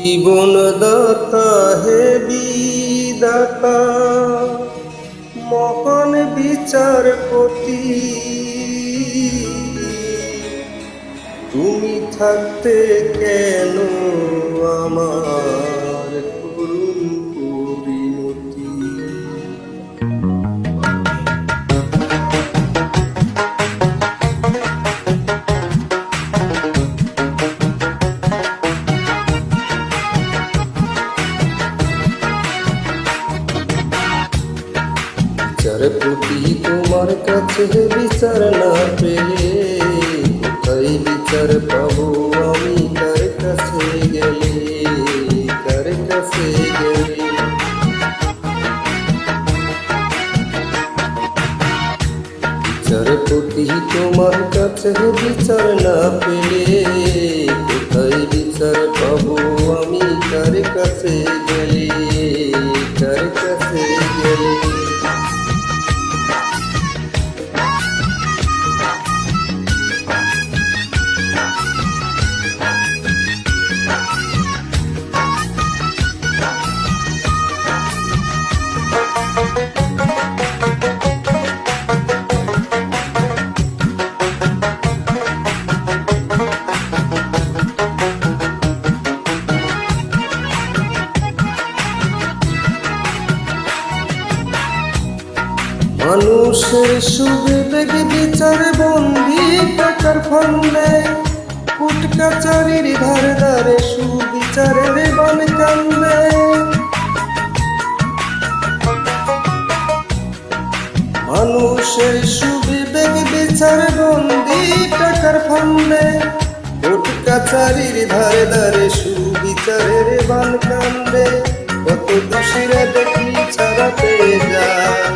জীবনদাতা হে বিধাতা, মহান বিচারপতি, তুমি থাকতে কেন আমার করুণ পরিণতি। বিচারপতি তোমার কাছে বিচার না পেলে কোথায় বিচার পাবো আমি, কার কাছে গেলে, কার কাছে গেলে। বিচারপতি তোমার কাছে বিচার না পেলে কোথায় বিচার পাবো আমি, কার কাছে গেলে, কার কাছে গেলে। মানুষের সুবিবেক বিচার বন্দি টাকার ফন্দে, কোর্ট কাচারির ধারে ধারে সুবিচারের বান কান্দে। মানুষের সুবিবেক বিচার বন্দি টাকার ফন্দে, কোর্ট কাচারির ধারে ধারে সুবিচারের বান কান্দে। কত দোষীরা দেখি ছাড়া পেয়ে যায়,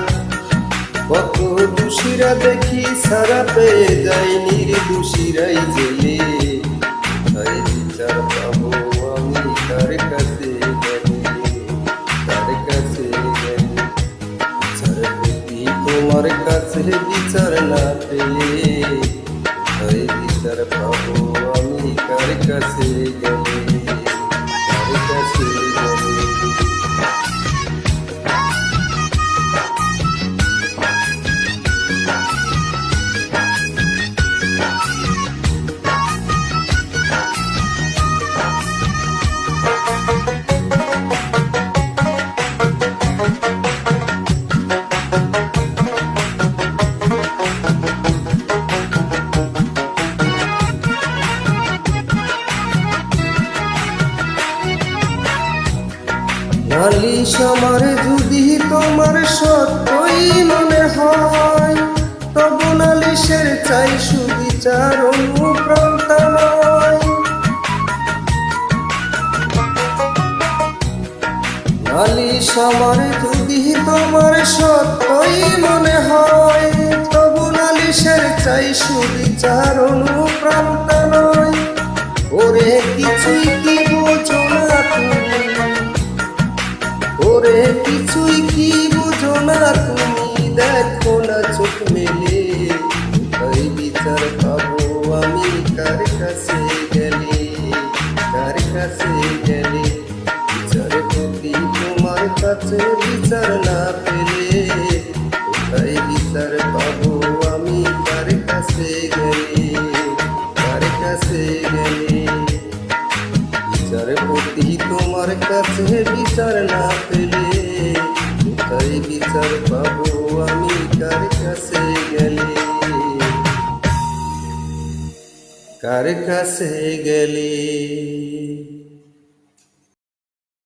কত দোষীরা দেখি সারা পেয়ে যায়, নির্দোষীরাই জেলে। তাই বিচার পাবো আমি কার কাছে গেলে, কার কাছে গেলে। বিচারপতি তোমার কাছে বিচার না পেলে তাই বিচার পাবো আমি কার কাছে গেলে, কার কাছে গেলে। নালিশ আমার যদি তোমার সত্যই মনে হয়, তবু নালিশের চাই সুবিচার অনুপ্রান্তময়। নালিশ আমার যদি তোমার সত্যই মনে হয়, তবু নালিশের চাই সুবিচার অনুপ্রান্তময়। ওরে কিছুই কি বোঝো না তুমি, ওরে কিছুই কি বুঝো না তুমি, দেখো না চোখ মেলে। তাই বিচার পাবো আমি কার কাছে গেলে, কার কাছে গেলে। বিচারপতি তোমার কাছে বিচার না পেলে তাই বিচার পাবো আমি কার কাছে গেলে, কার কাছে গেলে। বিচারপতি তোমার কাছে বিচার না পেলে কোথায় বিচার পাবো আমি কার কাছে গেলে, কার কাছে গেলে।